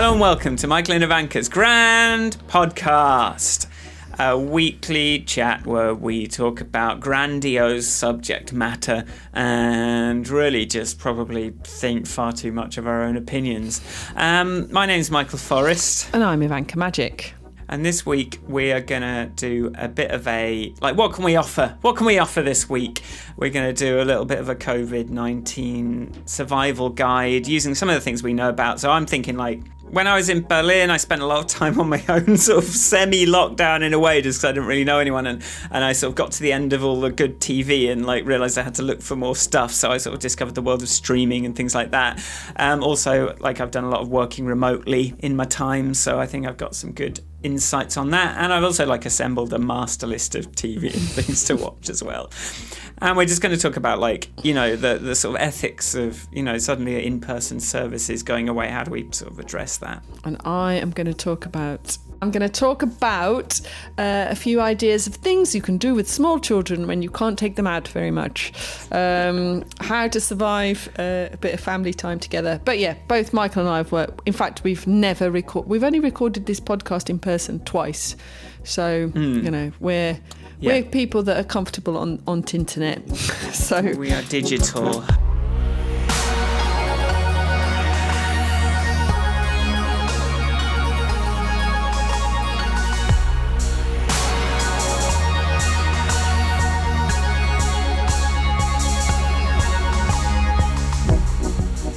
Hello and welcome to Michael and Ivanka's Grand Podcast, a weekly chat where we talk about grandiose subject matter and really just probably think far too much of our own opinions. My name's Michael Forrest. And I'm Ivanka Magic. And this week we are going to do a bit of a, what can we offer? What can we offer this week? We're going to do a little bit of a COVID-19 survival guide using some of the things we know about. So I'm thinking when I was in Berlin, I spent a lot of time on my own sort of semi-lockdown in a way, just because I didn't really know anyone. And I sort of got to the end of all the good TV and realised I had to look for more stuff. So I sort of discovered the world of streaming and things like that. Also, I've done a lot of working remotely in my time. So I think I've got some good insights on that. And I've also assembled a master list of TV and things to watch as well. And we're just going to talk about the sort of ethics of, suddenly in-person services going away. How do we sort of address that? And I am going to talk about a few ideas of things you can do with small children when you can't take them out very much. How to survive a bit of family time together. But yeah, both Michael and I have worked. In fact, we've only recorded this podcast in person twice. So, we're people that are comfortable on Tinternet. So we are digital.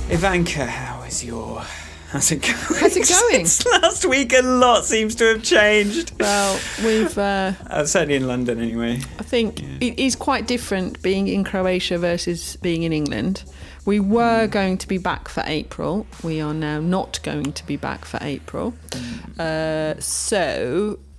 Ivanka, how's it going? How's it going? Since last week, a lot seems to have changed. Well, we've... certainly in London, anyway. I think it is quite different being in Croatia versus being in England. We were going to be back for April. We are now not going to be back for April.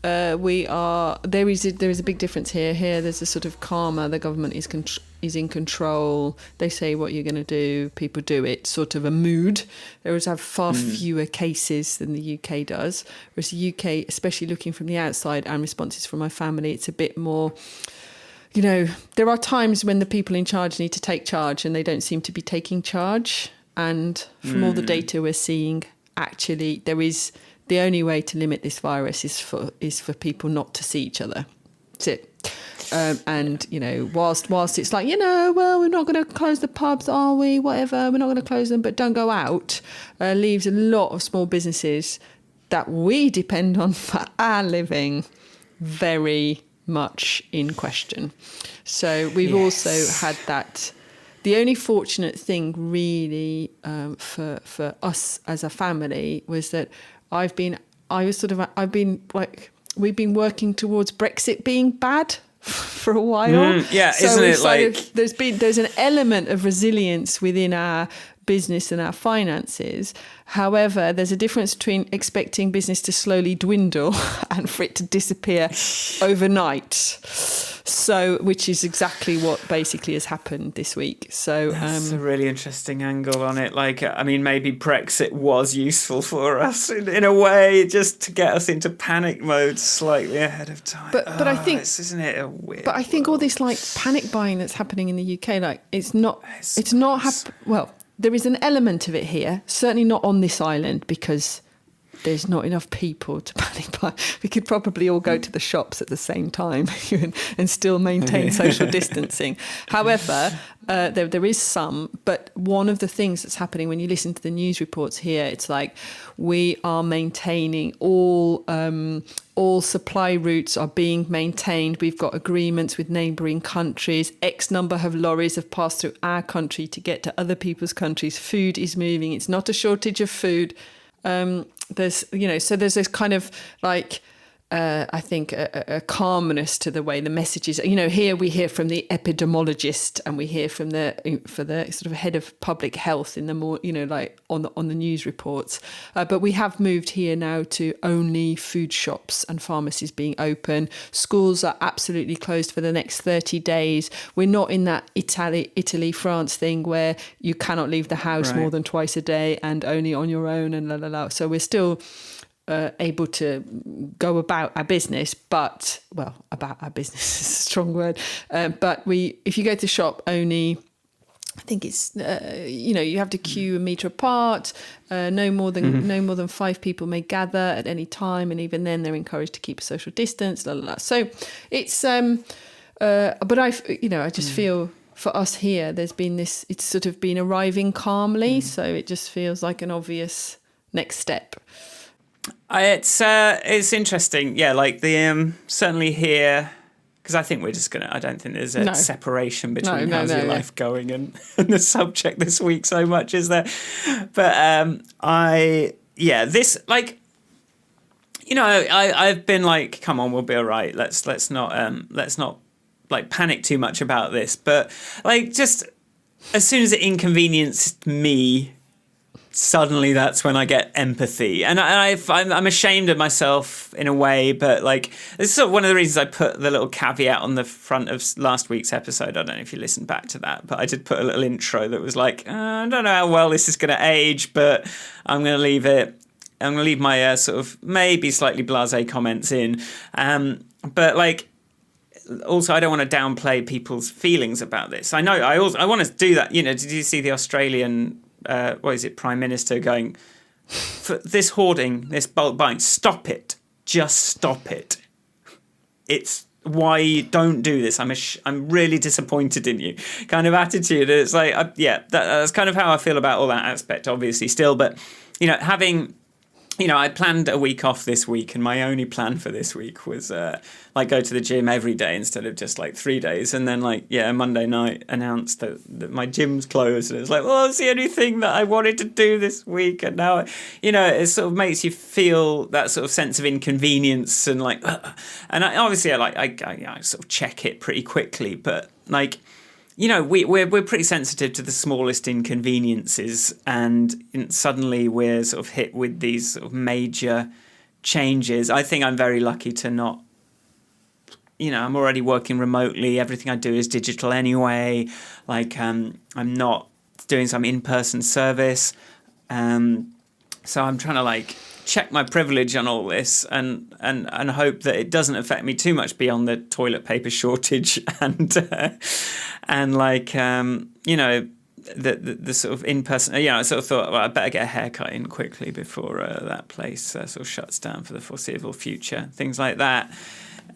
We are. There is a big difference here. Here, there's a sort of calmer. The government is in control. They say what you're going to do. People do it. Sort of a mood. There is far fewer cases than the UK does. Whereas the UK, especially looking from the outside and responses from my family, it's a bit more. There are times when the people in charge need to take charge, and they don't seem to be taking charge. And from all the data we're seeing, actually, there is. The only way to limit this virus is for people not to see each other. That's it. Whilst it's we're not going to close the pubs, are we? Whatever, we're not going to close them, but don't go out, leaves a lot of small businesses that we depend on for our living very much in question. So we've also had that. The only fortunate thing really for us as a family was that we've been working towards Brexit being bad for a while. Isn't it there's an element of resilience within our business and our finances. However, there's a difference between expecting business to slowly dwindle and for it to disappear overnight. So, which is exactly what basically has happened this week. So that's a really interesting angle on it. Maybe Brexit was useful for us in a way, just to get us into panic mode slightly ahead of time. But I think, isn't it a weird? But I think all this panic buying that's happening in the UK, there is an element of it here. Certainly not on this island because there's not enough people to panic buy. We could probably all go to the shops at the same time and still maintain social distancing. However, there is some, but one of the things that's happening when you listen to the news reports here, it's we are maintaining all supply routes are being maintained. We've got agreements with neighbouring countries. X number of lorries have passed through our country to get to other people's countries. Food is moving. It's not a shortage of food. There's this kind of I think a calmness to the way the messages. Here we hear from the epidemiologist, and we hear from the sort of head of public health in the more on the news reports. But we have moved here now to only food shops and pharmacies being open. Schools are absolutely closed for the next 30 days. We're not in that Italy, France thing where you cannot leave the house more than twice a day and only on your own and la la la. So we're still able to go about our business, about our business is a strong word. But if you go to shop, only I think it's you have to queue a metre apart. No more than 5 people may gather at any time, and even then they're encouraged to keep a social distance. Blah, blah, blah. So it's but I just feel for us here, there's been this. It's sort of been arriving calmly, so it just feels like an obvious next step. It's interesting, yeah. Like the certainly here. Because I think we're just I don't think there's a separation between how's your life going and the subject this week so much, is there? But this, like, I've been like, come on, we'll be all right. Let's not like panic too much about this. But like, just as soon as it inconvenienced me, suddenly that's when I get empathy, and I'm ashamed of myself in a way, but like this is sort of one of the reasons I put the little caveat on the front of last week's episode. I don't know if you listened back to that, but I did put a little intro that was like, I don't know how well this is going to age, but I'm going to leave it. I'm going to leave my sort of maybe slightly blasé comments in, but like. Also, I don't want to downplay people's feelings about this. I know I want to do that. Did you see the Australian Prime Minister going, for this hoarding, this bulk buying, stop it. Just stop it. It's why you don't do this. I'm really disappointed in you kind of attitude. It's like, that's kind of how I feel about all that aspect, obviously, still. But, having... I planned a week off this week, and my only plan for this week was go to the gym every day instead of just like 3 days. And then Monday night announced that my gym's closed, and it's like, well, it's the only thing that I wanted to do this week. And now, it sort of makes you feel that sort of sense of inconvenience and like, and I sort of check it pretty quickly, but like. We're pretty sensitive to the smallest inconveniences, and suddenly we're sort of hit with these sort of major changes. I think I'm very lucky to not, I'm already working remotely. Everything I do is digital anyway. Like, I'm not doing some in-person service. So I'm trying to like check my privilege on all this and hope that it doesn't affect me too much beyond the toilet paper shortage and like the sort of in-person. I sort of thought, well, I better get a haircut in quickly before that place sort of shuts down for the foreseeable future. Things like that.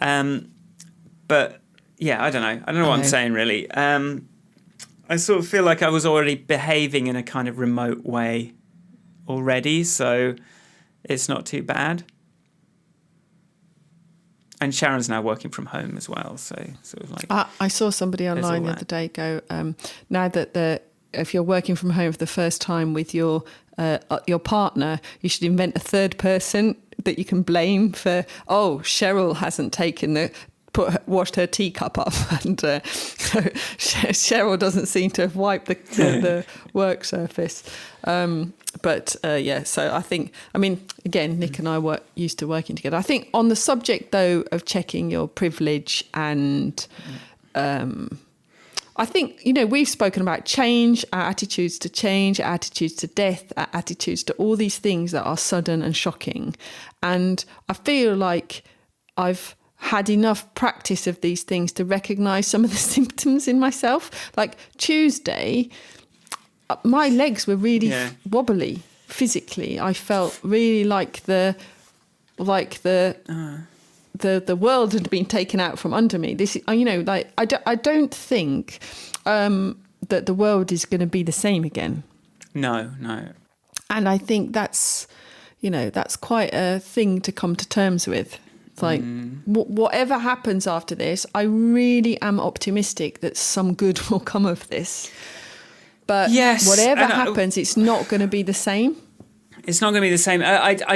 But yeah, I don't know what I'm saying really. I sort of feel like I was already behaving in a kind of remote way already, so it's not too bad. And Sharon's now working from home as well, so sort of like... I saw somebody online the other day go, now that if you're working from home for the first time with your partner, you should invent a third person that you can blame for, Cheryl hasn't washed her teacup up, and Cheryl doesn't seem to have wiped the work surface. So I think, again, Nick and I used to working together. I think on the subject, though, of checking your privilege and I think, we've spoken about change, our attitudes to change, our attitudes to death, our attitudes to all these things that are sudden and shocking. And I feel like I've had enough practice of these things to recognise some of the symptoms in myself. Like Tuesday, my legs were really wobbly physically. I felt really like the world had been taken out from under me. This, I don't think that the world is going to be the same again. No. And I think that's quite a thing to come to terms with. It's like, whatever happens after this, I really am optimistic that some good will come of this. But whatever happens, it's not going to be the same. It's not going to be the same.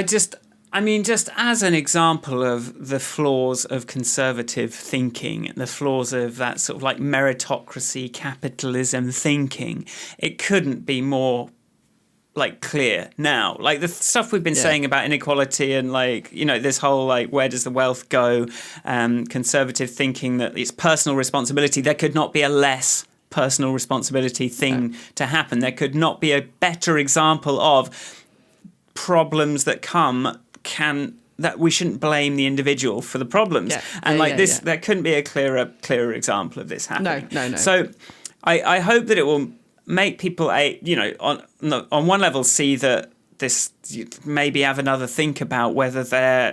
Just as an example of the flaws of conservative thinking, the flaws of that sort of like meritocracy, capitalism thinking, it couldn't be more like clear now. Like the stuff we've been saying about inequality and like, this whole like, where does the wealth go? Conservative thinking that it's personal responsibility. There could not be a less personal responsibility thing to happen. There could not be a better example of problems that that we shouldn't blame the individual for the problems. There couldn't be a clearer example of this happening. No. So I hope that it will make people, on one level see that this, maybe have another think about whether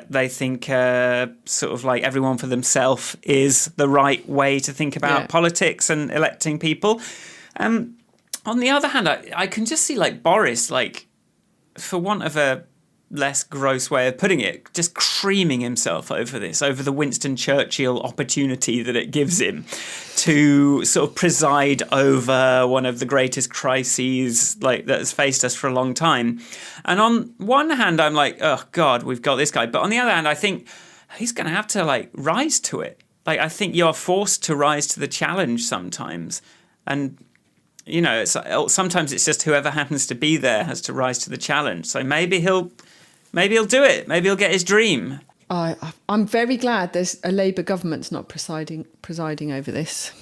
they think sort of like everyone for themselves is the right way to think about politics and electing people. On the other hand, I can just see like Boris, like, for want of a less gross way of putting it, just creaming himself over the Winston Churchill opportunity that it gives him to sort of preside over one of the greatest crises like that has faced us for a long time. And on one hand, I'm like, oh God, we've got this guy. But on the other hand, I think he's going to have to like rise to it. Like, I think you're forced to rise to the challenge sometimes. And sometimes it's just whoever happens to be there has to rise to the challenge. So maybe he'll do it. Maybe he'll get his dream. I'm very glad there's a Labour government's not presiding over this.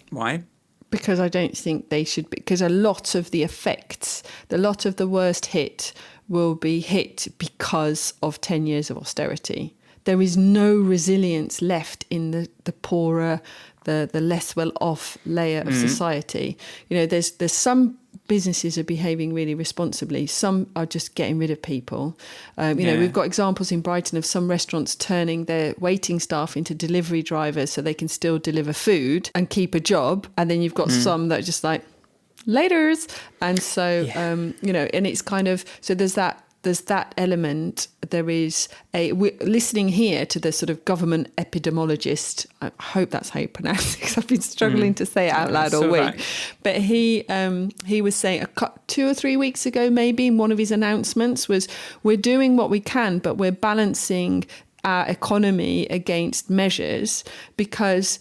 Why? Because I don't think they should be. Because a lot of the effects, a lot of the worst hit will be hit because of 10 years of austerity. There is no resilience left in the poorer, the less well-off layer of society. There's some businesses are behaving really responsibly. Some are just getting rid of people. We've got examples in Brighton of some restaurants turning their waiting staff into delivery drivers so they can still deliver food and keep a job. And then you've got some that are just like, laters. And so, and it's kind of, so there's that element. There is we're listening here to the sort of government epidemiologist. I hope that's how you pronounce it, because I've been struggling to say it out loud all week. Right. But he was saying 2 or 3 weeks ago, maybe, in one of his announcements, was we're doing what we can, but we're balancing our economy against measures because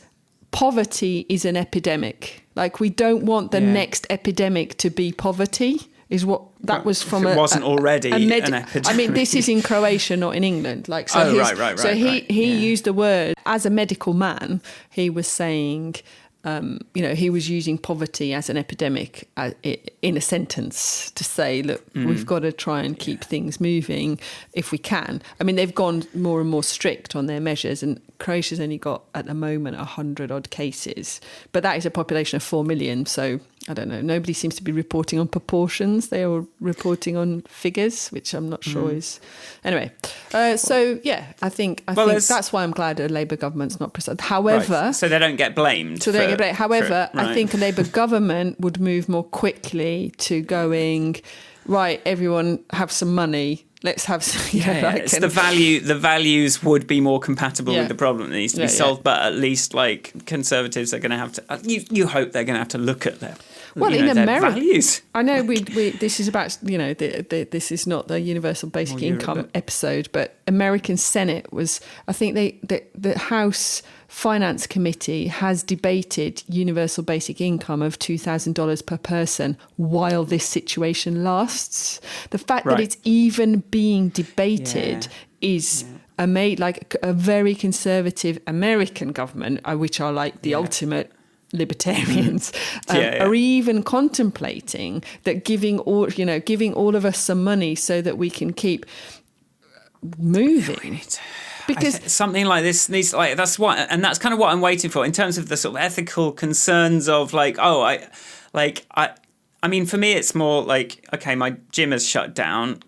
poverty is an epidemic. Like, we don't want the next epidemic to be poverty. Is what that was from. It wasn't already an epidemic. I mean, this is in Croatia, not in England. Like, so right. So he used the word as a medical man. He was saying, he was using poverty as an epidemic in a sentence to say, look, we've got to try and keep things moving if we can. I mean, they've gone more and more strict on their measures, and Croatia's only got at the moment 100 odd cases, but that is a population of 4 million. So I don't know. Nobody seems to be reporting on proportions. They are reporting on figures, which I'm not sure is. Anyway, I think that's why I'm glad a Labour government's not presiding. However, so they don't get blamed. However, I think a Labour government would move more quickly to going, right, everyone have some money. Let's have some. It's the value. The values would be more compatible with the problem that needs to be solved. But at least, like, Conservatives are going to have to. You hope they're going to have to look at them. Well, in America, values. I know we this is about, this is not the universal basic income episode, but American Senate was, I think the House Finance Committee has debated universal basic income of $2,000 per person while this situation lasts. The fact that it's even being debated is like a very conservative American government, which are like the ultimate libertarians, are even contemplating that giving all of us some money so that we can keep moving. Because something like this needs, like, that's kind of what I'm waiting for in terms of the sort of ethical concerns of like, I mean, for me, it's more like, okay, my gym has shut down.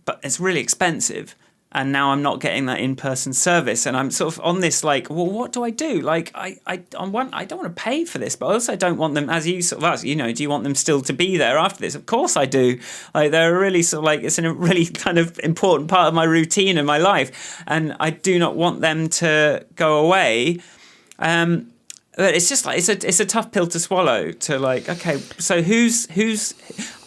But it's really expensive. And now I'm not getting that in-person service, and I'm sort of on this like, well, what do I do? Like, I don't want to pay for this, but also I don't want them, as you sort of asked, do you want them still to be there after this? Of course I do. Like, they're really sort of like, it's a really kind of important part of my routine and my life, and I do not want them to go away. But it's just like it's a tough pill to swallow. To like, okay, so who's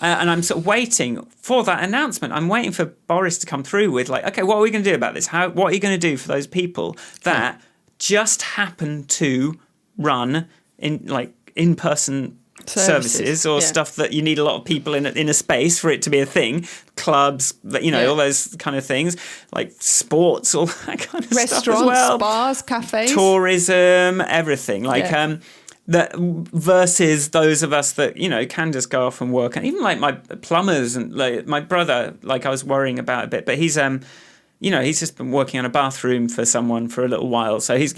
and I'm sort of waiting for that announcement. I'm waiting for Boris to come through with like, okay, what are we going to do about this? What are you going to do for those people that just happen to run in-person services or stuff that you need a lot of people in a space for it to be a thing, clubs, all those kind of things, like sports, all that kind of restaurants, stuff as well, spas, cafes, tourism, everything that versus those of us that can just go off and work. And even like my plumbers and like my brother, like I was worrying about a bit, but he's he's just been working on a bathroom for someone for a little while. So he's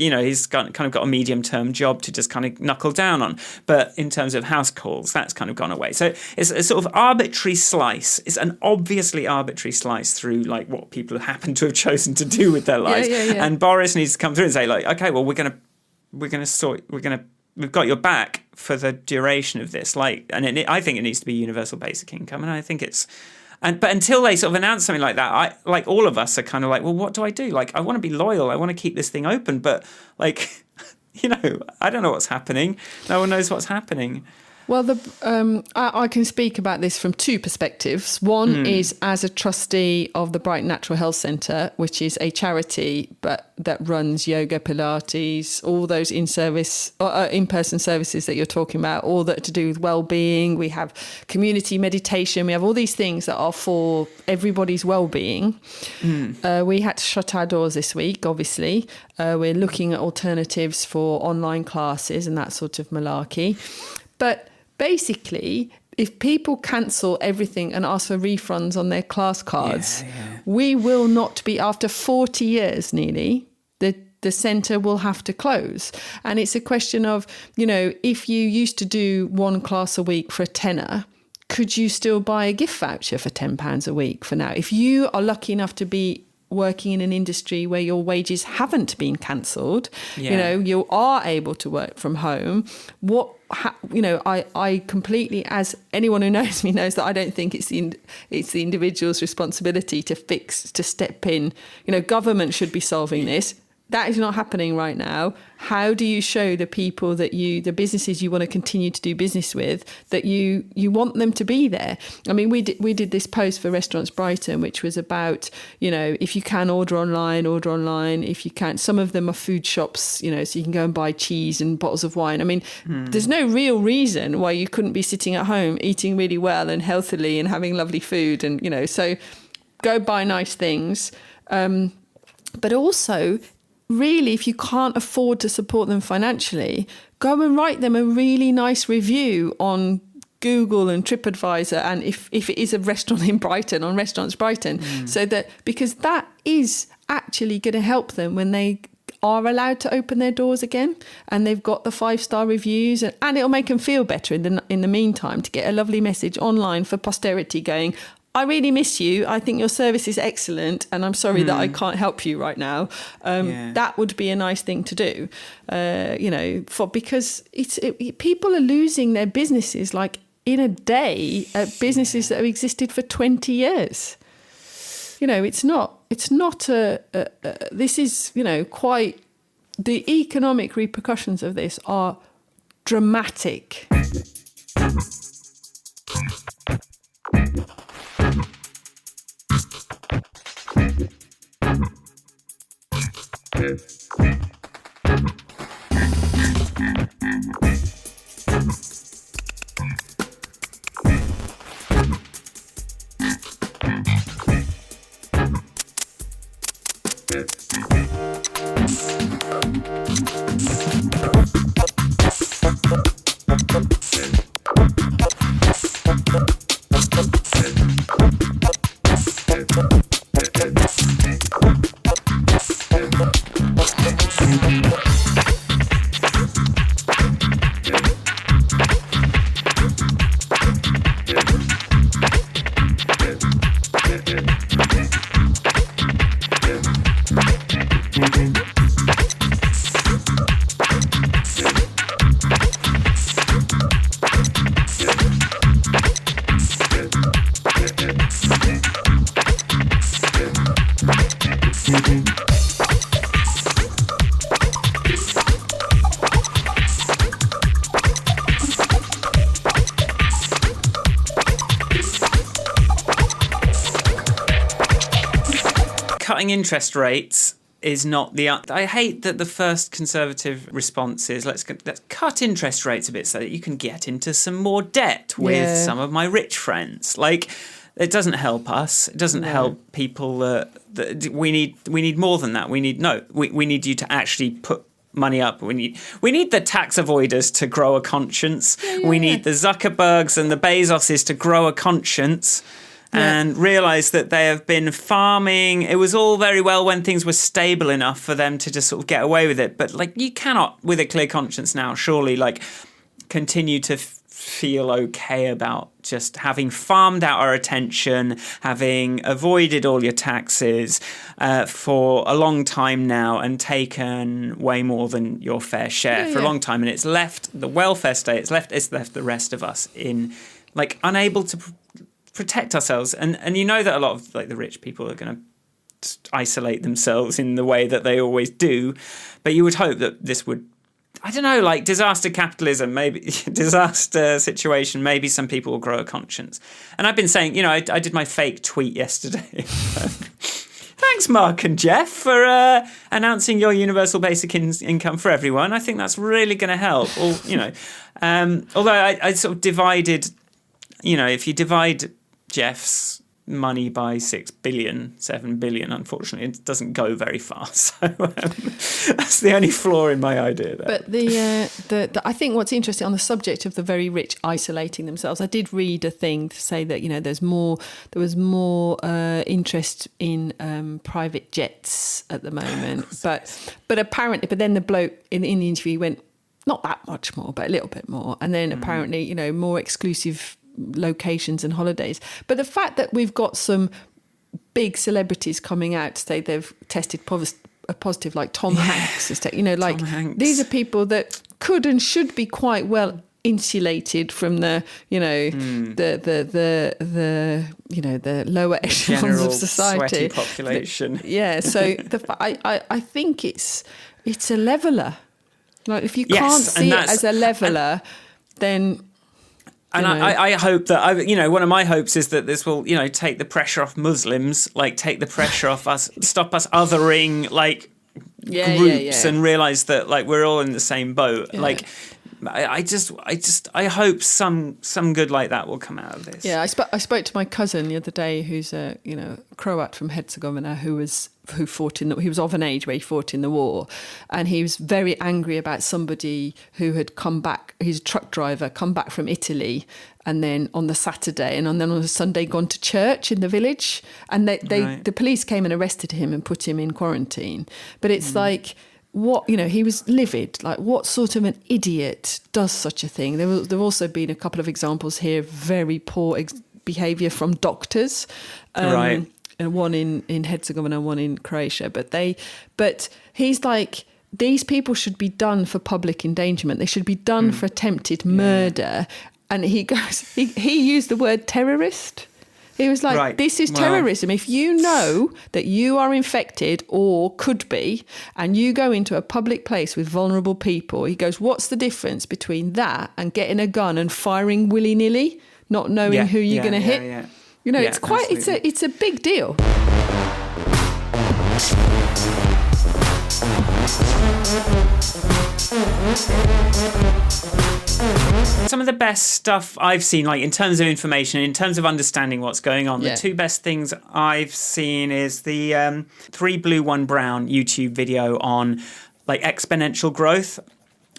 kind of got a medium-term job to just kind of knuckle down on. But in terms of house calls, that's kind of gone away. So it's a sort of arbitrary slice. It's an obviously arbitrary slice through like what people happen to have chosen to do with their lives. And Boris needs to come through and say like, okay, well, we've got your back for the duration of this. Like, and I think it needs to be universal basic income. And I think but until they sort of announce something like that, all of us are kind of like, well, what do I do? Like, I want to be loyal. I want to keep this thing open. But like, I don't know what's happening. No one knows what's happening. Well, I can speak about this from two perspectives. One is as a trustee of the Brighton Natural Health Centre, which is a charity but that runs yoga, Pilates, all those in-person services that you're talking about, all that are to do with well-being. We have community meditation. We have all these things that are for everybody's well-being. We had to shut our doors this week, obviously. We're looking at alternatives for online classes and that sort of malarkey. But basically, if people cancel everything and ask for refunds on their class cards, we will not be, after 40 years nearly, the centre will have to close. And it's a question of, if you used to do one class a week for a tenner, could you still buy a gift voucher for £10 a week for now? If you are lucky enough to be working in an industry where your wages haven't been cancelled, you are able to work from home. I completely, as anyone who knows me knows, that I don't think it's the individual's responsibility to step in. Government should be solving this. That is not happening right now. How do you show the people that the businesses you want to continue to do business with, that you want them to be there? I mean, we did this post for Restaurants Brighton, which was about, if you can order online. If you can't, some of them are food shops, so you can go and buy cheese and bottles of wine. I mean, there's no real reason why you couldn't be sitting at home eating really well and healthily and having lovely food. And, so go buy nice things. But also, really, if you can't afford to support them financially, go and write them a really nice review on Google and TripAdvisor, and if it is a restaurant in Brighton, on Restaurants Brighton, because that is actually going to help them when they are allowed to open their doors again and they've got the 5-star reviews, and it'll make them feel better in the meantime, to get a lovely message online for posterity going, I really miss you. I think your service is excellent, and I'm sorry that I can't help you right now. That would be a nice thing to do, because people are losing their businesses like in a day at businesses that have existed for 20 years. It's not this is, quite, the economic repercussions of this are dramatic. Cutting interest rates is not the... I hate that the first Conservative response is let's cut interest rates a bit so that you can get into some more debt with some of my rich friends. Like, it doesn't help us. It doesn't help people. We need more than that. We need you to actually put money up. We need the tax avoiders to grow a conscience. We need the Zuckerbergs and the Bezoses to grow a conscience. and realise that they have been farming. It was all very well when things were stable enough for them to just sort of get away with it. But like, you cannot, with a clear conscience now, surely like continue to feel okay about just having farmed out our attention, having avoided all your taxes for a long time now and taken way more than your fair share for a long time. And it's left the welfare state, it's left the rest of us in like unable to protect ourselves. And you know that a lot of like the rich people are going to isolate themselves in the way that they always do. But you would hope that this would, I don't know, like disaster capitalism, maybe disaster situation, maybe some people will grow a conscience. And I've been saying, you know, I did my fake tweet yesterday. Thanks, Mark and Jeff, for announcing your universal basic income for everyone. I think that's really going to help. Or, you know, although I sort of divided, you know, if you divide Jeff's money by 7 billion, unfortunately, it doesn't go very far. So that's the only flaw in my idea there. But the I think what's interesting on the subject of the very rich isolating themselves, I did read a thing to say that, you know, there was more interest in private jets at the moment. but apparently, but then the bloke in the interview went, not that much more, but a little bit more. And then apparently, you know, more exclusive locations and holidays. But the fact that we've got some big celebrities coming out to say they've tested positive, like Tom Hanks, you know, like these are people that could and should be quite well insulated from the, you know, the you know, the lower echelons of society, sweaty population. So I think it's a leveler. Like if you can't see it as a leveler, then. And I hope that, you know, one of my hopes is that this will, you know, take the pressure off Muslims, like take the pressure off us, stop us othering like groups and realise that like we're all in the same boat. Yeah. Like I hope some good like that will come out of this. Yeah, I spoke to my cousin the other day, who's a, you know, Croat from Herzegovina, who fought he was of an age where he fought in the war, and he was very angry about somebody who had come back. He's a truck driver, come back from Italy, and then on the Saturday and then on the Sunday gone to church in the village, and the police came and arrested him and put him in quarantine. But it's like, what, you know, he was livid. Like, what sort of an idiot does such a thing? There have also been a couple of examples here of very poor behaviour from doctors. And one in Herzegovina, one in Croatia. But he's like, these people should be done for public endangerment. They should be done for attempted murder. And he used the word terrorist. He was like, this is terrorism. If you know that you are infected or could be, and you go into a public place with vulnerable people, he goes, what's the difference between that and getting a gun and firing willy-nilly, not knowing who you're going to hit? Yeah. You know, it's quite, it's a big deal. Some of the best stuff I've seen, like in terms of information, in terms of understanding what's going on, the two best things I've seen is the 3 Blue 1 Brown YouTube video on like exponential growth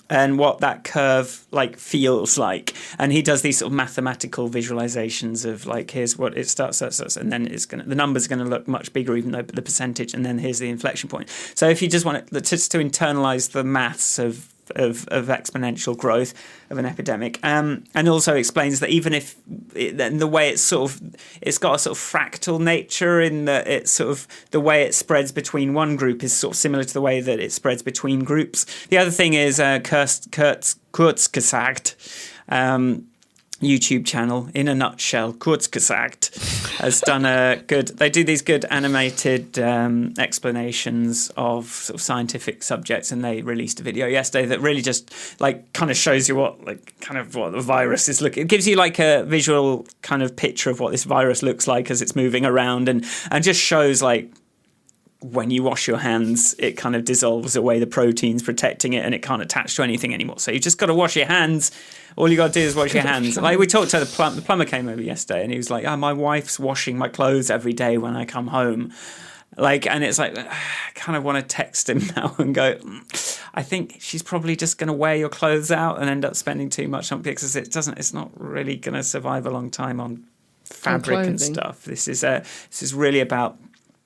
and what that curve like feels like. And he does these sort of mathematical visualizations of like, here's what it starts, and then the number's going to look much bigger, even though the percentage, and then here's the inflection point. So if you just want to internalize the maths of exponential growth of an epidemic, and also explains that even if the way it's got a sort of fractal nature in that it's sort of the way it spreads between one group is sort of similar to the way that it spreads between groups. The other thing is Kurzgesagt, YouTube channel, in a nutshell, Kurzgesagt, has done they do these good animated explanations of sort of scientific subjects, and they released a video yesterday that really just like kind of shows you what the virus is looking. It gives you like a visual kind of picture of what this virus looks like as it's moving around, and just shows like when you wash your hands, it kind of dissolves away the proteins protecting it, and it can't attach to anything anymore. So you just got to wash your hands. All you got to do is wash your hands. Like we talked to the plumber came over yesterday, and he was like, my wife's washing my clothes every day when I come home. Like, and it's like, I kind of want to text him now and go, I think she's probably just going to wear your clothes out and end up spending too much on, because it's not really going to survive a long time on fabric and stuff. This is really about,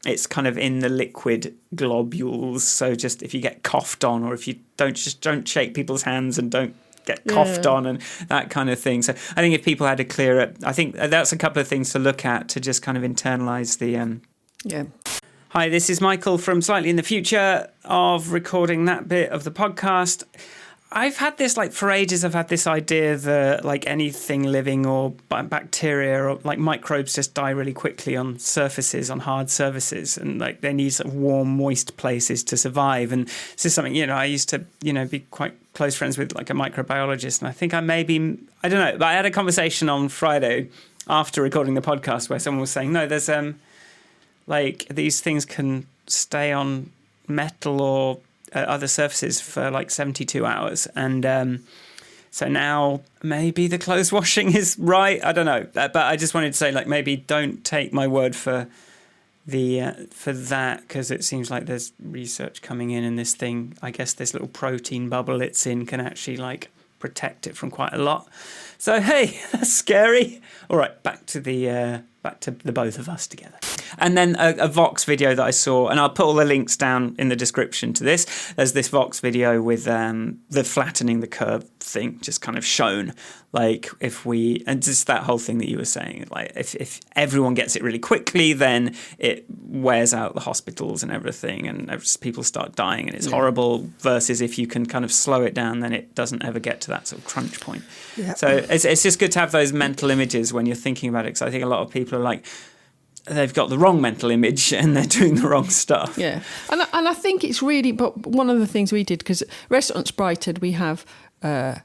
it's kind of in the liquid globules. So just if you get coughed on, or if you don't shake people's hands and don't get coughed on and that kind of thing. So I think if people had a clearer, I think that's a couple of things to look at to just kind of internalize the. Hi, this is Michael from Slightly in the Future of recording that bit of the podcast. I've had this, like, for ages, I've had this idea that, like, anything living or bacteria or, like, microbes just die really quickly on surfaces, on hard surfaces, and, like, they need sort of warm, moist places to survive. And this is something, I used to, be quite close friends with, like, a microbiologist, and I think I don't know, but I had a conversation on Friday after recording the podcast where someone was saying, no, there's, like, these things can stay on metal or other surfaces for like 72 hours. And so now maybe the clothes washing is right. I don't know. But I just wanted to say, like, maybe don't take my word for that, because it seems like there's research coming in, and this thing, I guess this little protein bubble it's in can actually, like, protect it from quite a lot. So, hey, that's scary. All right, back to the both of us together. And then a Vox video that I saw, and I'll put all the links down in the description to this. There's this Vox video with the flattening the curve thing just kind of shown. Like, and just that whole thing that you were saying, like, if everyone gets it really quickly, then it wears out the hospitals and everything, and people start dying, and it's horrible, versus if you can kind of slow it down, then it doesn't ever get to that sort of crunch point. Yeah. So it's just good to have those mental images when you're thinking about it, because I think a lot of people are like, they've got the wrong mental image and they're doing the wrong stuff. Yeah. And I think it's really, but one of the things we did, because Restaurants Brighton, we have an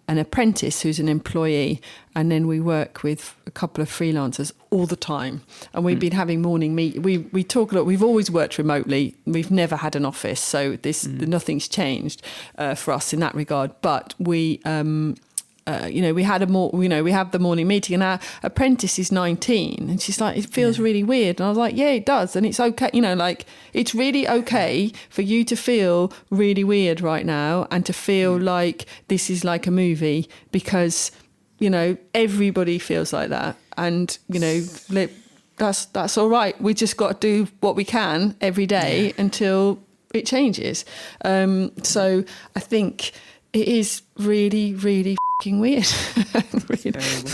apprentice who's an employee, and then we work with a couple of freelancers all the time. And we've been having morning we talk a lot. We've always worked remotely. We've never had an office, so nothing's changed for us in that regard. But we we have the morning meeting, and our apprentice is 19, and she's like, it feels really weird. And I was like, yeah, it does. And it's okay, like, it's really okay for you to feel really weird right now, and to feel like this is like a movie, because, everybody feels like that. And, that's all right. We just got to do what we can every day until it changes. So I think it is really, really weird.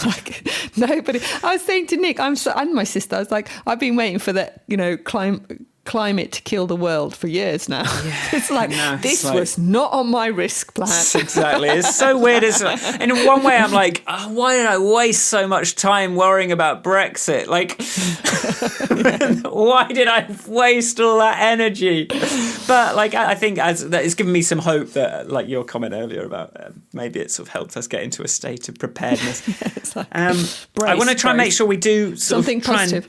Like, nobody. I was saying to Nick, and my sister, I was like, I've been waiting for that, climate to kill the world for years now. Yeah, it's like, this was not on my risk plan. Exactly. It's so weird. In one way, I'm like, why did I waste so much time worrying about Brexit? Like, why did I waste all that energy? But, like, I think that it's given me some hope that, like your comment earlier about maybe it sort of helped us get into a state of preparedness. I want to try and make sure we do something positive.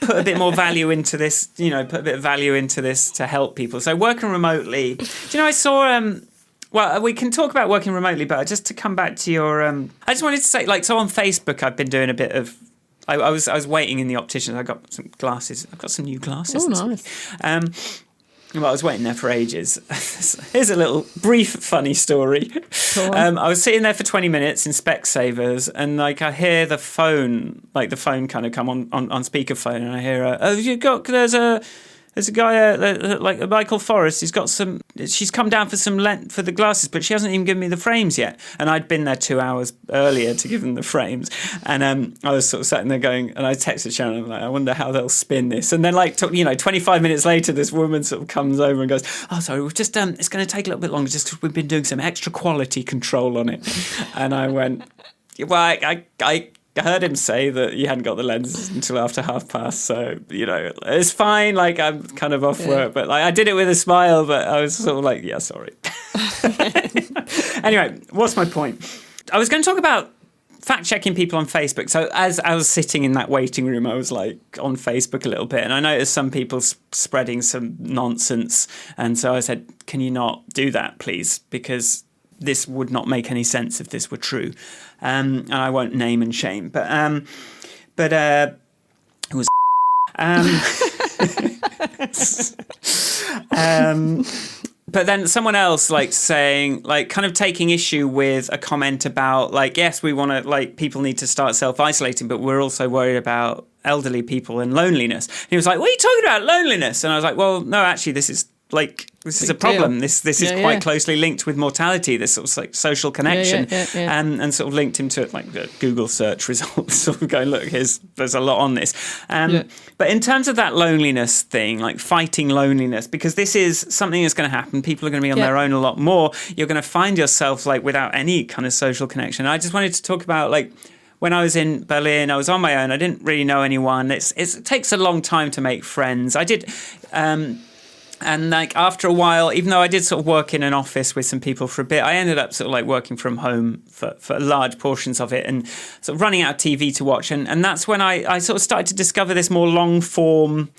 Put a bit more value into this, put a bit of value into this to help people. So working remotely, I saw, well, we can talk about working remotely, but just to come back to your, I just wanted to say, like, so on Facebook, I've been doing a bit of, I was waiting in the optician. I got some glasses. I've got some new glasses. Oh, nice. Well, I was waiting there for ages. Here's a little brief funny story. I was sitting there for 20 minutes in Specsavers, and, like, I hear the phone kind of come on speakerphone, and I hear, there's a guy, like Michael Forrest, she's come down for for the glasses, but she hasn't even given me the frames yet. And I'd been there 2 hours earlier to give them the frames. And I was sort of sitting there going, and I texted Sharon, I'm like, I wonder how they'll spin this. And then, like, 25 minutes later, this woman sort of comes over and goes, oh, sorry, we've just, it's going to take a little bit longer just because we've been doing some extra quality control on it. And I went, well, I heard him say that you hadn't got the lenses until after past, so, it's fine. Like, I'm kind of off work, but, like, I did it with a smile, but I was sort of like, yeah, sorry. Anyway, what's my point? I was going to talk about fact-checking people on Facebook. So as I was sitting in that waiting room, I was, like, on Facebook a little bit, and I noticed some people spreading some nonsense, and so I said, can you not do that, please? Because this would not make any sense if this were true. And I won't name and shame, but it was But then someone else like saying, like kind of taking issue with a comment about like, yes, we want to, like, people need to start self-isolating, but we're also worried about elderly people and loneliness. And he was like, what are you talking about, loneliness? And I was like, well, no, actually, this is a problem. Deal. This is quite closely linked with mortality, this sort of like social connection, and sort of linked him to like Google search results, sort of going, look, there's a lot on this. But in terms of that loneliness thing, like fighting loneliness, because this is something that's going to happen. People are going to be on their own a lot more. You're going to find yourself like without any kind of social connection. I just wanted to talk about like, when I was in Berlin, I was on my own. I didn't really know anyone. It takes a long time to make friends. I did. And like after a while, even though I did sort of work in an office with some people for a bit, I ended up sort of like working from home for large portions of it and sort of running out of TV to watch. And that's when I sort of started to discover this more long form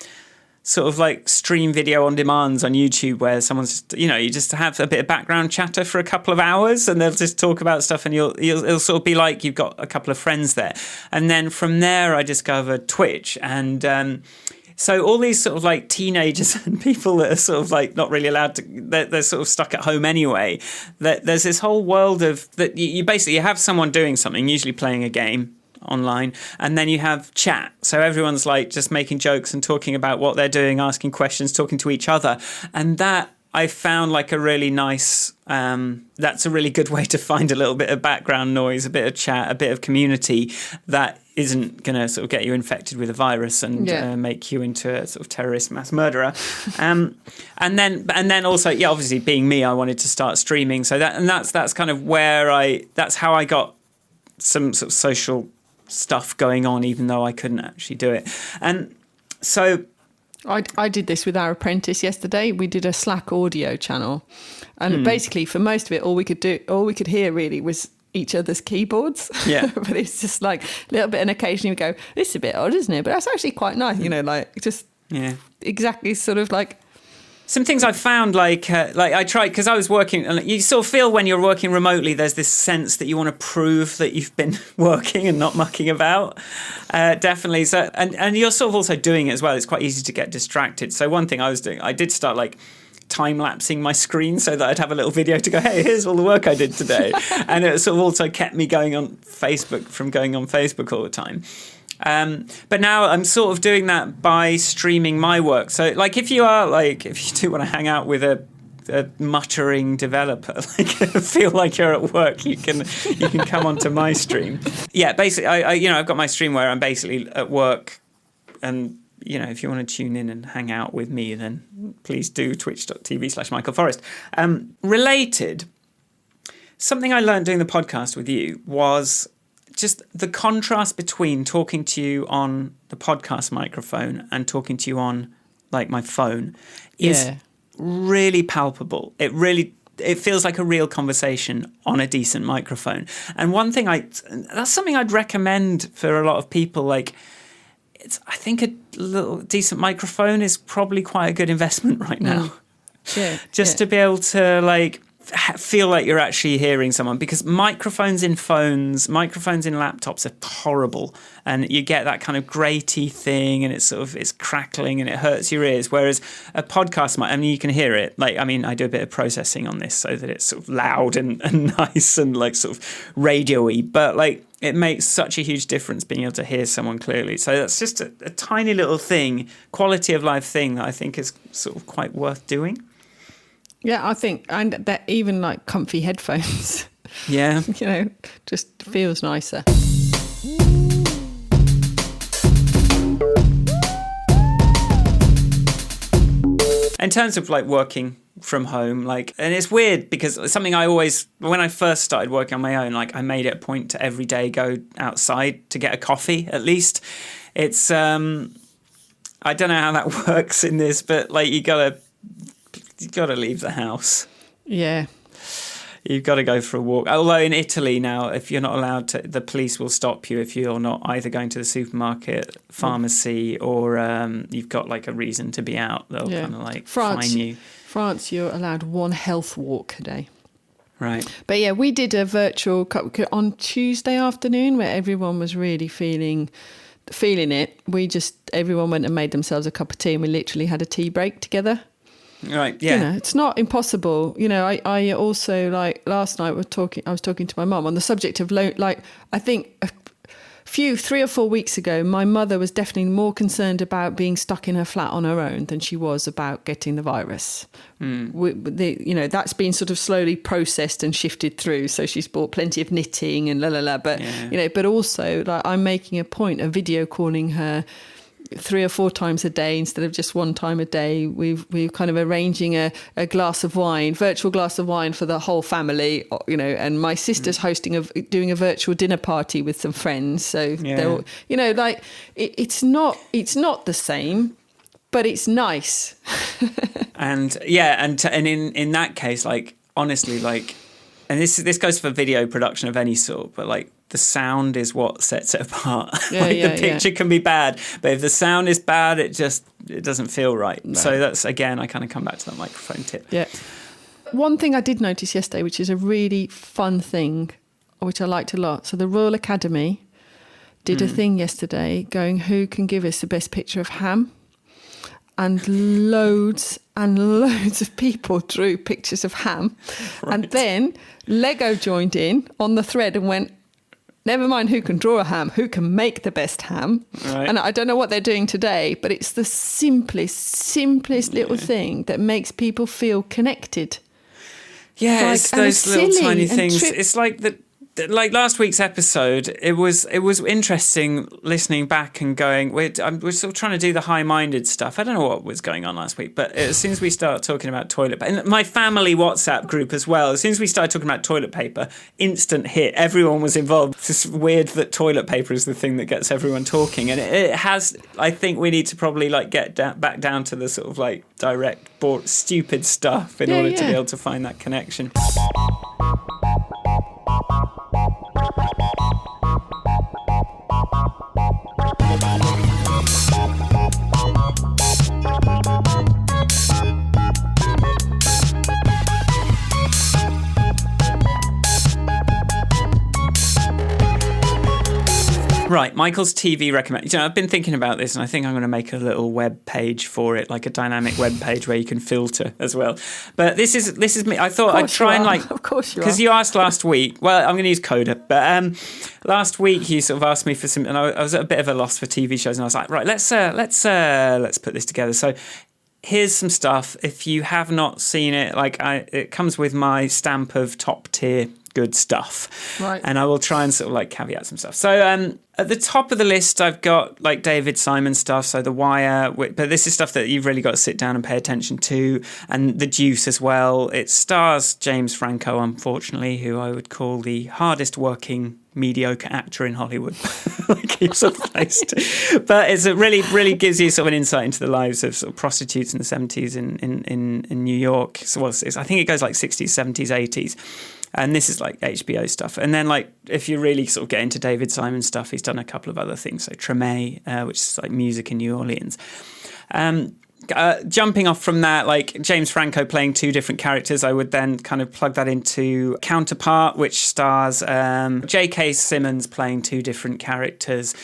sort of like stream video on demands on YouTube where someone's, you just have a bit of background chatter for a couple of hours and they'll just talk about stuff and it'll sort of be like you've got a couple of friends there. And then from there, I discovered Twitch and, so all these sort of like teenagers and people that are sort of like not really allowed to, they're sort of stuck at home anyway. There's this whole world of that you basically have someone doing something, usually playing a game online, and then you have chat. So everyone's like just making jokes and talking about what they're doing, asking questions, talking to each other. And that I found like a really nice, that's a really good way to find a little bit of background noise, a bit of chat, a bit of community that isn't going to sort of get you infected with a virus and make you into a sort of terrorist mass murderer. And then also, obviously being me, I wanted to start streaming. So that's kind of where that's how I got some sort of social stuff going on, even though I couldn't actually do it. And so I did this with our apprentice yesterday. We did a Slack audio channel, and basically for most of it, all we could hear really was each other's keyboards. Yeah. But it's just like a little bit, and occasionally we go, "This is a bit odd, isn't it?" But that's actually quite nice, like just exactly sort of like. Some things I found, like I tried, because I was working, and you sort of feel when you're working remotely, there's this sense that you want to prove that you've been working and not mucking about. Definitely. So, and you're sort of also doing it as well. It's quite easy to get distracted. So one thing I was doing, I did start like time-lapsing my screen so that I'd have a little video to go, hey, here's all the work I did today. And it sort of also kept me going on Facebook all the time. But now I'm sort of doing that by streaming my work. So like if you do want to hang out with a muttering developer, like feel like you're at work, you can come onto my stream. Yeah, basically I've got my stream where I'm basically at work, and if you want to tune in and hang out with me, then please do twitch.tv/Michael Forrest. Related, something I learned doing the podcast with you was just the contrast between talking to you on the podcast microphone and talking to you on like my phone is really palpable. It feels like a real conversation on a decent microphone. And one thing that's something I'd recommend for a lot of people. Like, I think a little decent microphone is probably quite a good investment right now. To be able to like feel like you're actually hearing someone, because microphones in phones, microphones in laptops are horrible, and you get that kind of graty thing, and it's crackling and it hurts your ears. Whereas a podcast you can hear it. Like, I do a bit of processing on this so that it's sort of loud and nice and like sort of radio-y, but like it makes such a huge difference being able to hear someone clearly. So that's just a tiny little thing, quality of life thing that I think is sort of quite worth doing. Yeah, I think, and that even like comfy headphones, just feels nicer. In terms of like working from home, like, and it's weird because it's something when I first started working on my own, like I made it a point to every day go outside to get a coffee at least. It's, I don't know how that works in this, but like you gotta leave the house. Yeah. You've got to go for a walk. Although in Italy now, if you're not allowed to, the police will stop you if you're not either going to the supermarket, pharmacy, or you've got like a reason to be out. They'll kind of like fine you. France, you're allowed one health walk a day. Right. But yeah, we did a virtual on Tuesday afternoon where everyone was really feeling it. Everyone went and made themselves a cup of tea, and we literally had a tea break together. Right. Yeah. You know, it's not impossible. You know, I also, like, last night I was talking to my mum on the subject of I think 3 or 4 weeks ago, my mother was definitely more concerned about being stuck in her flat on her own than she was about getting the virus. You know, that's been sort of slowly processed and shifted through. So she's bought plenty of knitting and but you know, but also, like, I'm making a point of video calling her 3 or 4 times a day instead of just one time a day. We're kind of arranging a glass of wine, virtual glass of wine for the whole family, you know, and my sister's doing a virtual dinner party with some friends. So they're, you know, like, it's not the same, but it's nice. And in that case, like, honestly, like, and this goes for video production of any sort, but like, the sound is what sets it apart. The picture can be bad, but if the sound is bad, it doesn't feel right. No. So that's, again, I kind of come back to that microphone tip. Yeah. One thing I did notice yesterday, which is a really fun thing, which I liked a lot. So the Royal Academy did a thing yesterday going, who can give us the best picture of ham? And loads of people drew pictures of ham. Right. And then Lego joined in on the thread and went, never mind who can draw a ham, who can make the best ham. Right. And I don't know what they're doing today, but it's the simplest little thing that makes people feel connected. Yeah, like, it's those little tiny things. It's like last week's episode, it was interesting listening back and going, we're sort of trying to do the high-minded stuff. I don't know what was going on last week, but as soon as we start talking about toilet paper, and my family WhatsApp group as well, as soon as we started talking about toilet paper, instant hit. Everyone was involved. It's just weird that toilet paper is the thing that gets everyone talking. And it has, I think we need to probably like get back down to the sort of like direct, stupid stuff in order to be able to find that connection. Right, Michael's TV recommendation. You know, I've been thinking about this, and I think I'm going to make a little web page for it, like a dynamic web page where you can filter as well. But this is me. I thought I'd try and like, of course you are, because you asked last week. Well, I'm going to use Coda, but last week you sort of asked me for some, and I was at a bit of a loss for TV shows, and I was like, right, let's put this together. So here's some stuff. If you have not seen it, it comes with my stamp of top tier good stuff. Right. And I will try and sort of like caveat some stuff. So at the top of the list, I've got like David Simon stuff, so The Wire, but this is stuff that you've really got to sit down and pay attention to, and The Deuce as well. It stars James Franco, unfortunately, who I would call the hardest working mediocre actor in Hollywood. Like he's replaced. But it really gives you sort of an insight into the lives of sort of prostitutes in the 70s in New York. So I think it goes like 60s, 70s, 80s. And this is like HBO stuff. And then like if you really sort of get into David Simon stuff, he's done a couple of other things. So Treme, which is like music in New Orleans. Jumping off from that, like James Franco playing 2 different characters, I would then kind of plug that into Counterpart, which stars J.K. Simmons playing 2 different characters.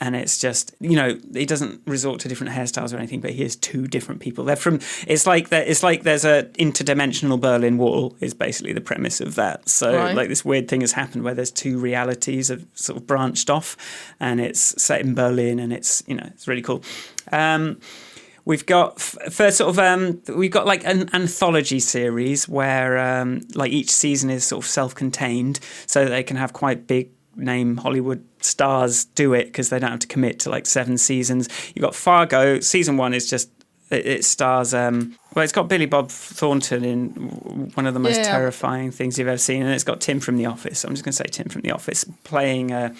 And it's just, you know, he doesn't resort to different hairstyles or anything, but he has 2 different people. It's like there's a interdimensional Berlin Wall is basically the premise of that. So like this weird thing has happened where there's 2 realities have sort of branched off, and it's set in Berlin, and it's, you know, it's really cool. We've got we've got like an anthology series where like each season is sort of self-contained, so that they can have quite big name Hollywood stars do it because they don't have to commit to like 7 seasons. You've got Fargo. Season 1 is just it stars it's got Billy Bob Thornton in one of the most terrifying things you've ever seen, and it's got Tim from The Office. I'm just going to say Tim from The Office playing a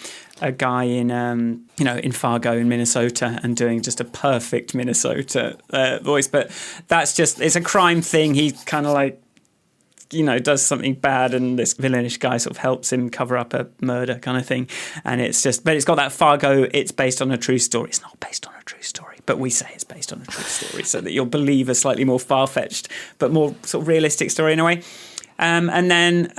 guy in in Fargo in Minnesota and doing just a perfect Minnesota voice. But that's just, it's a crime thing. He kind of like, you know, does something bad, and this villainish guy sort of helps him cover up a murder kind of thing. And it's just, but it's got that Fargo, it's based on a true story. It's not based on a true story, but we say it's based on a true story so that you'll believe a slightly more far-fetched but more sort of realistic story in a way. And then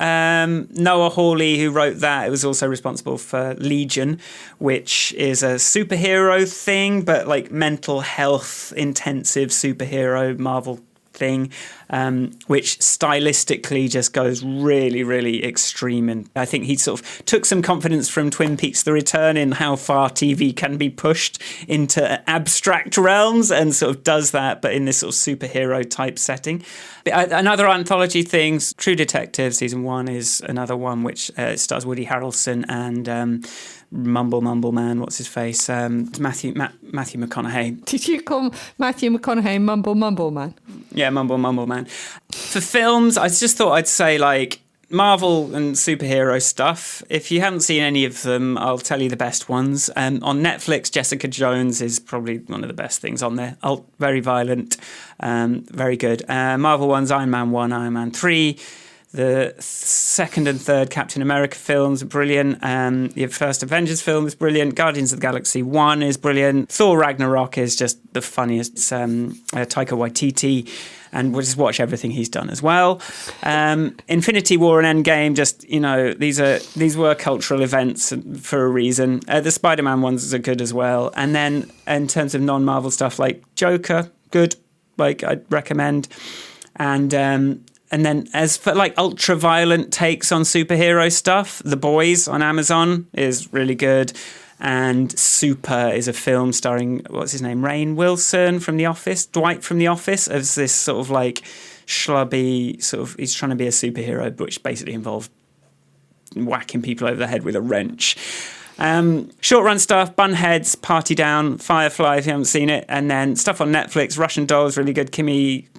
Noah Hawley, who wrote that, was also responsible for Legion, which is a superhero thing, but like mental health intensive superhero Marvel thing, which stylistically just goes really, really extreme. And I think he sort of took some confidence from Twin Peaks: The Return in how far TV can be pushed into abstract realms, and sort of does that, but in this sort of superhero type setting. Another anthology thing, True Detective season 1 is another one which stars Woody Harrelson and Mumble Man, what's his face? Matthew McConaughey. Did you call Matthew McConaughey Mumble Man? Yeah, Mumble Man. For films, I just thought I'd say like Marvel and superhero stuff. If you haven't seen any of them, I'll tell you the best ones. On Netflix, Jessica Jones is probably one of the best things on there. Very violent, very good. Marvel ones, Iron Man 1, Iron Man 3. The second and third Captain America films are brilliant. The first Avengers film is brilliant. Guardians of the Galaxy 1 is brilliant. Thor Ragnarok is just the funniest. Taika Waititi. And we'll just watch everything he's done as well. Infinity War and Endgame, just, these were cultural events for a reason. The Spider-Man ones are good as well. And then in terms of non-Marvel stuff, like Joker, good, like I'd recommend. And then as for like ultra-violent takes on superhero stuff, The Boys on Amazon is really good. And Super is a film starring, what's his name, Rainn Wilson from The Office, Dwight from The Office, as this sort of like schlubby sort of, he's trying to be a superhero, which basically involved whacking people over the head with a wrench. Short run stuff, Bunheads, Party Down, Firefly if you haven't seen it, and then stuff on Netflix, Russian Dolls, really good, Kimmy...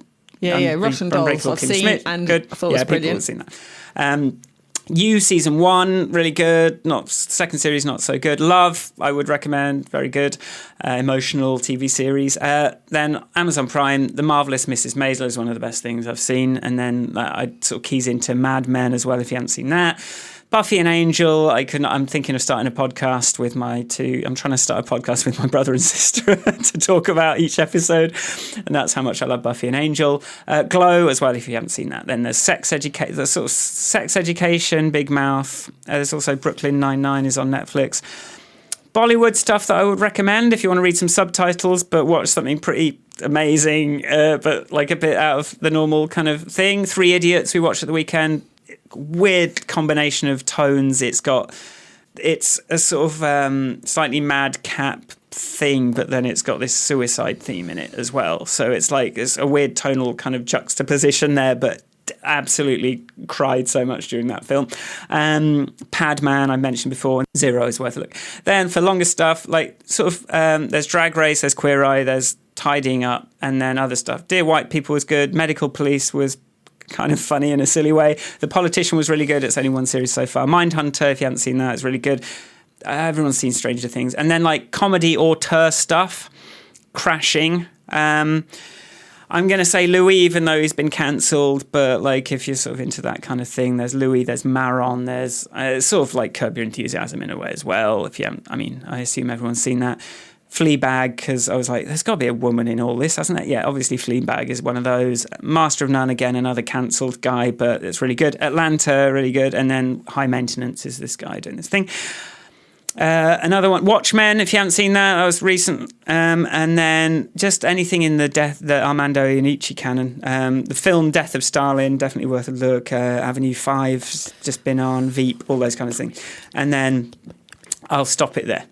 Yeah, Russian Dolls, I've seen, Smith, and good. I thought it was brilliant. People have seen that. You season 1, really good. Not second series, not so good. Love, I would recommend, very good. Emotional TV series. Then Amazon Prime, The Marvelous Mrs. Maisel is one of the best things I've seen. And then I sort of keys into Mad Men as well, if you haven't seen that. Buffy and Angel, I'm thinking of starting a podcast with I'm trying to start a podcast with my brother and sister to talk about each episode. And that's how much I love Buffy and Angel. Glow as well, if you haven't seen that. Then there's Sex Education, Big Mouth. There's also Brooklyn Nine-Nine is on Netflix. Bollywood stuff that I would recommend if you want to read some subtitles, but watch something pretty amazing, but like a bit out of the normal kind of thing. 3 Idiots we watched at the weekend. Weird combination of tones. It's a sort of slightly madcap thing, but then it's got this suicide theme in it as well. So it's a weird tonal kind of juxtaposition there, but absolutely cried so much during that film. Padman, I mentioned before, Zero is worth a look. Then for longer stuff, like sort of there's Drag Race, there's Queer Eye, there's Tidying Up, and then other stuff. Dear White People was good. Medical Police was kind of funny in a silly way. The Politician was really good. It's only 1 series so far. Mindhunter, if you haven't seen that, is really good. Everyone's seen Stranger Things. And then like comedy auteur stuff, Crashing. I'm going to say Louis, even though he's been cancelled, but like if you're sort of into that kind of thing, there's Louis, there's Maron, there's sort of like Curb Your Enthusiasm in a way as well. If you haven't, I assume everyone's seen that. Fleabag, because I was like, there's got to be a woman in all this, hasn't it? Yeah, obviously Fleabag is one of those. Master of None, again, another cancelled guy, but it's really good. Atlanta, really good. And then High Maintenance is this guy doing this thing. Another one, Watchmen, if you haven't seen that was recent. And then just anything in the Armando Iannucci canon. The film Death of Stalin, definitely worth a look. Avenue 5's just been on, Veep, all those kind of things. And then I'll stop it there.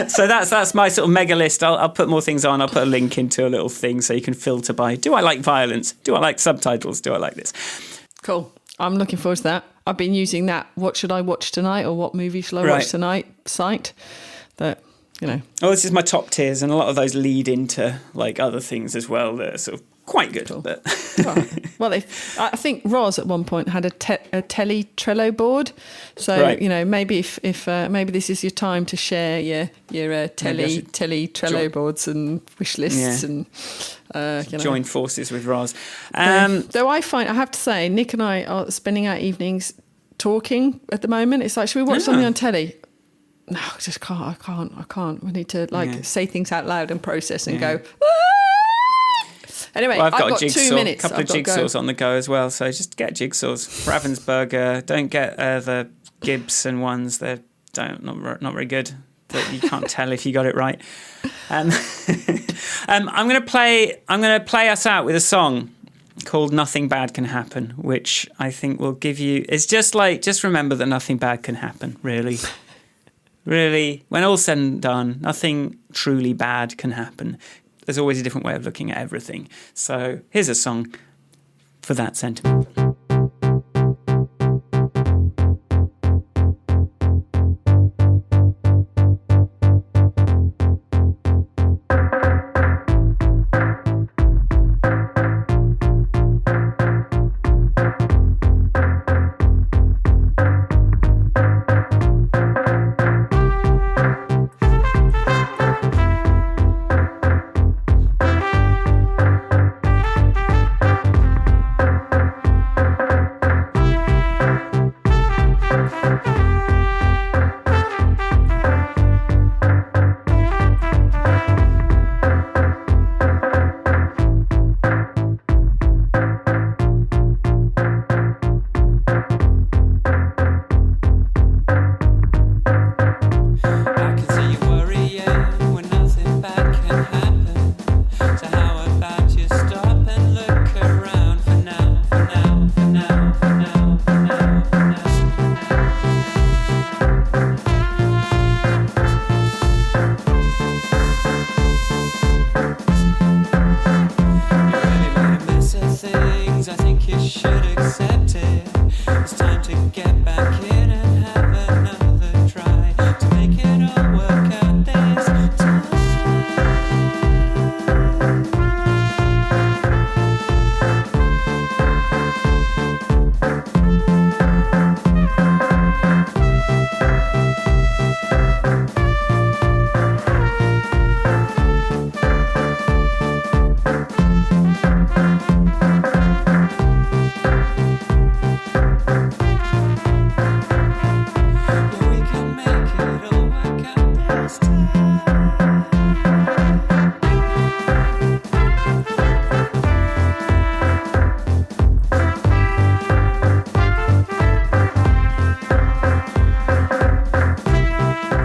So that's my sort of mega list. I'll put more things on. I'll put a link into a little thing so you can filter by, do I like violence? Do I like subtitles? Do I like this? Cool. I'm looking forward to that. I've been using that what should I watch tonight or what movie shall I watch tonight site that, Oh, this is my top tiers, and a lot of those lead into like other things as well that are sort of quite good. Cool. But well, I think Roz at one point had a telly Trello board, so maybe if maybe this is your time to share your telly Trello boards and wish lists and join forces with Roz. Though I have to say, Nick and I are spending our evenings talking at the moment. It's like, should we watch something on telly? No, I just can't. I can't. We need to say things out loud and process and go. Anyway, I've got 2 minutes. A couple of jigsaws on the go as well, so just get jigsaws. Ravensburger, don't get the Gibson ones. They're not very good. But you can't tell if you got it right. I'm going to play us out with a song. called Nothing Bad Can Happen, which I think will give you... It's just remember that nothing bad can happen, really. Really, when all's said and done, nothing truly bad can happen. There's always a different way of looking at everything. So here's a song for that sentiment.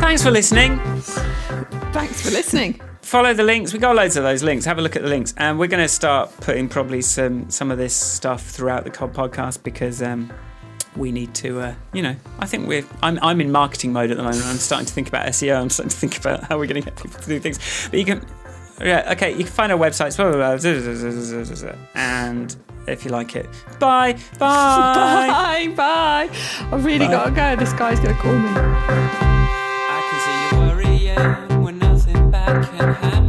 Thanks for listening. Thanks for listening. Follow the links. We got loads of those links. Have a look at the links, and we're going to start putting probably some of this stuff throughout the podcast because we need to. I think I'm in marketing mode at the moment. I'm starting to think about SEO. I'm starting to think about how we're going to get people to do things. But you can, you can find our websites, and if you like it, bye. Bye. I've really got to go. This guy's going to call me. I can see you worrying when nothing bad can happen.